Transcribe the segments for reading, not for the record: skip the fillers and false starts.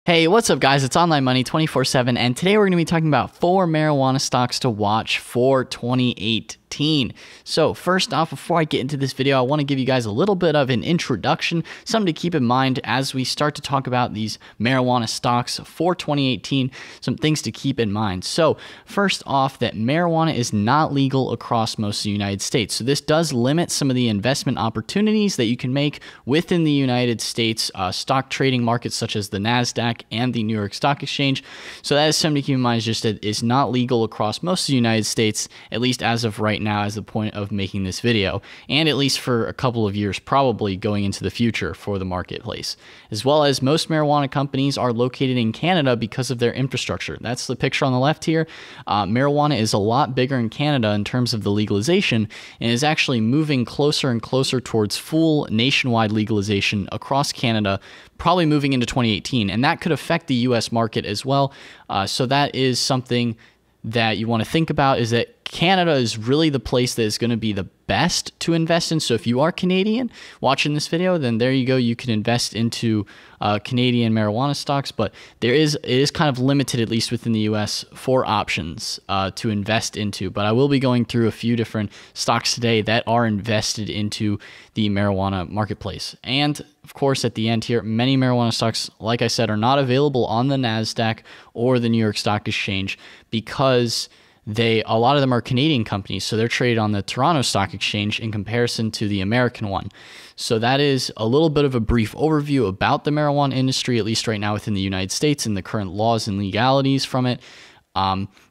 Hey, what's up guys? It's Online Money 24/7 and today we're going to be talking about 4 marijuana stocks to watch for 2018. So first off, before I get into this video, I want to give you guys a little bit of an introduction, something to keep in mind as we start to talk about these marijuana stocks for 2018, some things to keep in mind. So first off, that marijuana is not legal across most of the United States. So this does limit some of the investment opportunities that you can make within the United States stock trading markets such as the NASDAQ and the New York Stock Exchange. So that is something to keep in mind, is just that it's not legal across most of the United States, at least as of right now, as the point of making this video, and at least for a couple of years, probably going into the future for the marketplace. As well as most marijuana companies are located in Canada because of their infrastructure. That's the picture on the left here. Marijuana is a lot bigger in Canada in terms of the legalization, and is actually moving closer and closer towards full nationwide legalization across Canada, probably moving into 2018, and that could affect the US market as well. So that is something that you want to think about, is that Canada is really the place that is going to be the best to invest in. So if you are Canadian watching this video, then there you go. You can invest into Canadian marijuana stocks, but it is kind of limited, at least within the US, for options to invest into. But I will be going through a few different stocks today that are invested into the marijuana marketplace. And of course, at the end here, many marijuana stocks, like I said, are not available on the NASDAQ or the New York Stock Exchange because a lot of them are Canadian companies, so they're traded on the Toronto Stock Exchange in comparison to the American one. So that is a little bit of a brief overview about the marijuana industry, at least right now within the United States, and the current laws and legalities from it.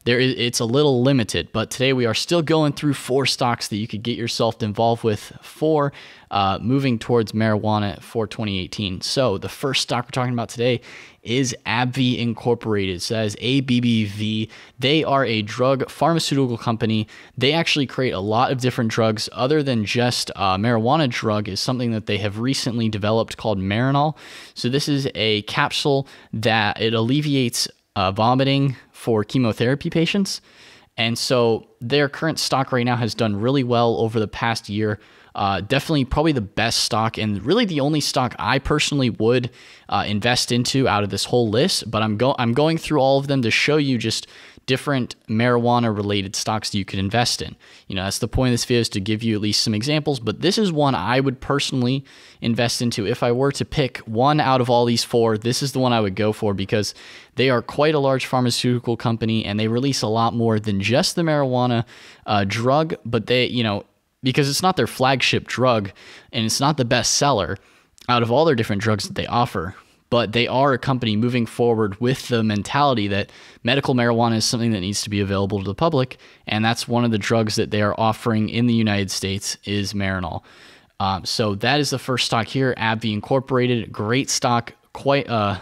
It's a little limited, but today we are still going through 4 stocks that you could get yourself involved with for moving towards marijuana for 2018. So the first stock we're talking about today is AbbVie Incorporated. So that is ABBV. They are a drug pharmaceutical company. They actually create a lot of different drugs other than just marijuana drug, is something that they have recently developed called Marinol. So this is a capsule that it alleviates vomiting for chemotherapy patients. And so their current stock right now has done really well over the past year. Definitely probably the best stock, and really the only stock I personally would invest into out of this whole list. But I'm going through all of them to show you just different marijuana related stocks that you could invest in. You know, that's the point of this video, is to give you at least some examples, but this is one I would personally invest into. If I were to pick one out of all these 4, this is the one I would go for, because they are quite a large pharmaceutical company and they release a lot more than just the marijuana drug, but because it's not their flagship drug and it's not the best seller out of all their different drugs that they offer. But they are a company moving forward with the mentality that medical marijuana is something that needs to be available to the public, and that's one of the drugs that they are offering in the United States is Marinol. So that is the first stock here, AbbVie Incorporated. Great stock, quite a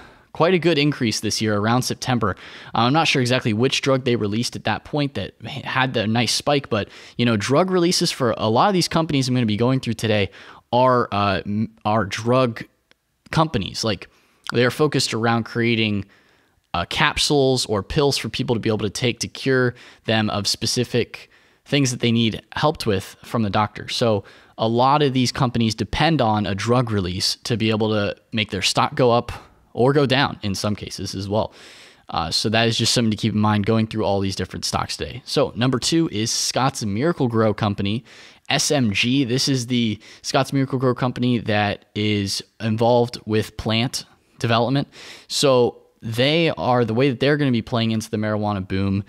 good increase this year around September. I'm not sure exactly which drug they released at that point that had the nice spike, but drug releases for a lot of these companies I'm going to be going through today are drug companies. Like, they're focused around creating capsules or pills for people to be able to take to cure them of specific things that they need helped with from the doctor. So a lot of these companies depend on a drug release to be able to make their stock go up or go down in some cases as well. So that is just something to keep in mind going through all these different stocks today. So number 2 is Scott's Miracle-Gro company, SMG. This is the Scott's Miracle-Gro company that is involved with plant development. So the way that they're going to be playing into the marijuana boom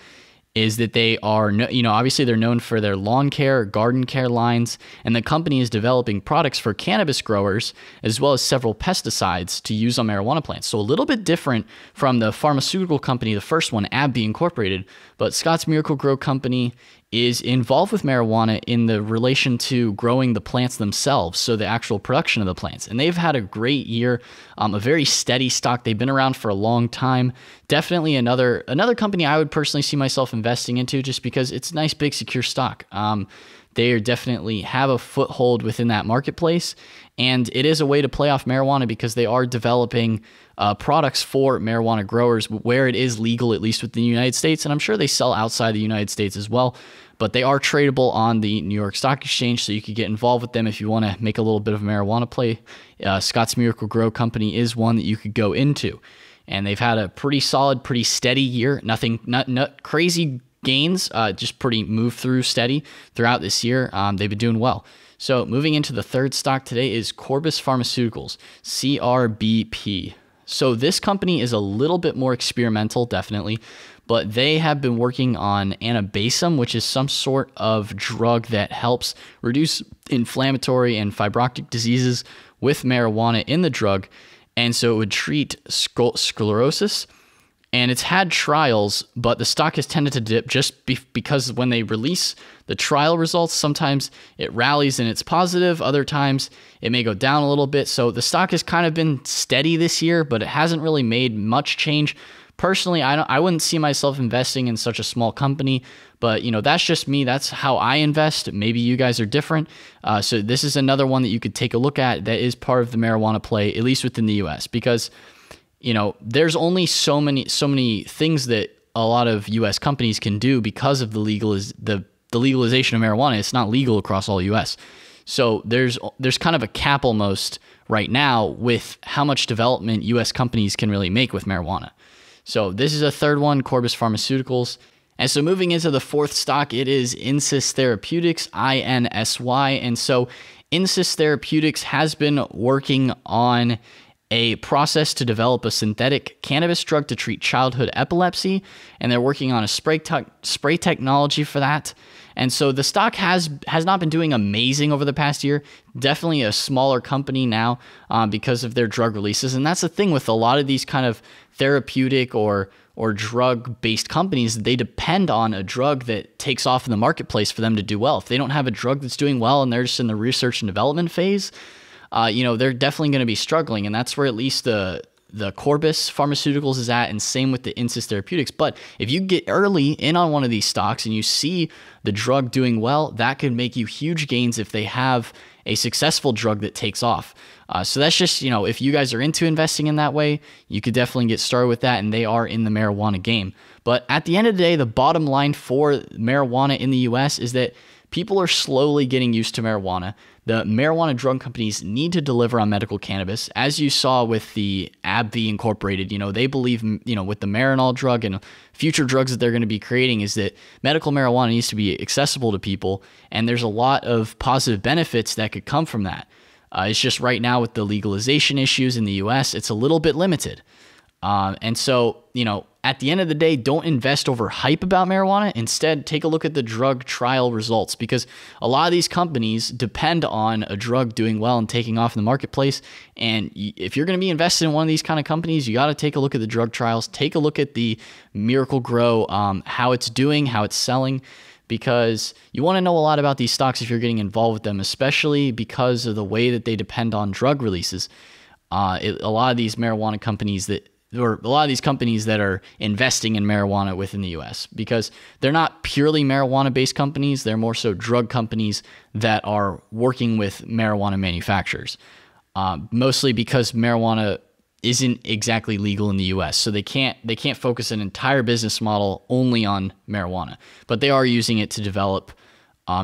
is that they are, obviously they're known for their lawn care, garden care lines, and the company is developing products for cannabis growers, as well as several pesticides to use on marijuana plants. So a little bit different from the pharmaceutical company, the first one, AbbVie Incorporated, but Scott's Miracle-Gro company is involved with marijuana in the relation to growing the plants themselves, so the actual production of the plants. And they've had a great year, a very steady stock. They've been around for a long time. Definitely another company I would personally see myself investing into, just because it's a nice, big, secure stock. They definitely have a foothold within that marketplace, and it is a way to play off marijuana because they are developing products for marijuana growers where it is legal, at least within the United States, and I'm sure they sell outside the United States as well, but they are tradable on the New York Stock Exchange, so you could get involved with them if you want to make a little bit of a marijuana play. Scott's Miracle-Gro company is one that you could go into. and they've had a pretty solid, pretty steady year. Not crazy gains, just pretty move through steady throughout this year. They've been doing well. So moving into the third stock today is Corbus Pharmaceuticals, CRBP. So this company is a little bit more experimental, definitely, but they have been working on anabasum, which is some sort of drug that helps reduce inflammatory and fibrotic diseases with marijuana in the drug. And so it would treat sclerosis. And it's had trials, but the stock has tended to dip just because when they release the trial results, sometimes it rallies and it's positive. Other times it may go down a little bit. So the stock has kind of been steady this year, but it hasn't really made much change. Personally, I wouldn't see myself investing in such a small company, but that's just me. That's how I invest. Maybe you guys are different. So this is another one that you could take a look at that is part of the marijuana play, at least within the US, because there's only so many things that a lot of U.S. companies can do because of the legalization of marijuana. It's not legal across all U.S. So there's kind of a cap almost right now with how much development U.S. companies can really make with marijuana. So this is a third one, Corbus Pharmaceuticals. And so moving into the fourth stock, it is INSYS Therapeutics, INSY. And so INSYS Therapeutics has been working on a process to develop a synthetic cannabis drug to treat childhood epilepsy, and they're working on a spray technology for that. And so the stock has not been doing amazing over the past year. Definitely a smaller company now because of their drug releases. And that's the thing with a lot of these kind of therapeutic or drug-based companies. They depend on a drug that takes off in the marketplace for them to do well. If they don't have a drug that's doing well and they're just in the research and development phase, they're definitely going to be struggling. And that's where at least the Corbus Pharmaceuticals is at, and same with the INSYS Therapeutics. But if you get early in on one of these stocks and you see the drug doing well, that could make you huge gains if they have a successful drug that takes off. So that's just, if you guys are into investing in that way, you could definitely get started with that, and they are in the marijuana game. But at the end of the day, the bottom line for marijuana in the US is that people are slowly getting used to marijuana. The marijuana drug companies need to deliver on medical cannabis. As you saw with the AbbVie Incorporated, they believe, with the Marinol drug and future drugs that they're going to be creating, is that medical marijuana needs to be accessible to people. And there's a lot of positive benefits that could come from that. It's just right now with the legalization issues in the US, it's a little bit limited. And so, at the end of the day, don't invest over hype about marijuana. Instead, take a look at the drug trial results, because a lot of these companies depend on a drug doing well and taking off in the marketplace. And if you're going to be invested in one of these kind of companies, you got to take a look at the drug trials, take a look at the Miracle-Gro, how it's doing, how it's selling, because you want to know a lot about these stocks if you're getting involved with them, especially because of the way that they depend on drug releases. A lot of these marijuana companies or a lot of these companies that are investing in marijuana within the US, because they're not purely marijuana-based companies. They're more so drug companies that are working with marijuana manufacturers, mostly because marijuana isn't exactly legal in the US. So they can't focus an entire business model only on marijuana, but they are using it to develop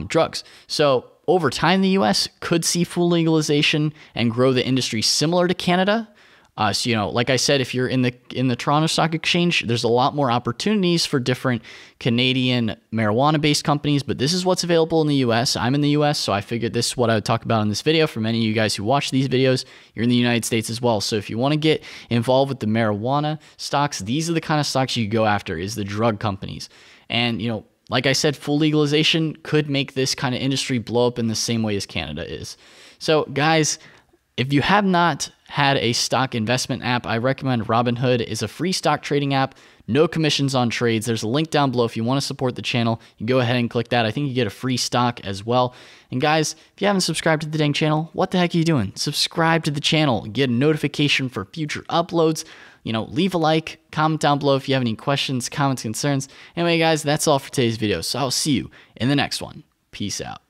drugs. So over time, the US could see full legalization and grow the industry similar to Canada. So, like I said, if you're in the Toronto Stock Exchange, there's a lot more opportunities for different Canadian marijuana-based companies, but this is what's available in the US. I'm in the US, so I figured this is what I would talk about in this video. For many of you guys who watch these videos, you're in the United States as well. So if you want to get involved with the marijuana stocks, these are the kind of stocks you go after, is the drug companies. And, like I said, full legalization could make this kind of industry blow up in the same way as Canada is. So, guys, if you have not had a stock investment app, I recommend Robinhood. It's a free stock trading app, no commissions on trades. There's a link down below if you want to support the channel. You go ahead and click that. I think you get a free stock as well. And guys, if you haven't subscribed to the dang channel, what the heck are you doing? Subscribe to the channel, get a notification for future uploads. Leave a like, comment down below if you have any questions, comments, concerns. Anyway, guys, that's all for today's video. So I'll see you in the next one. Peace out.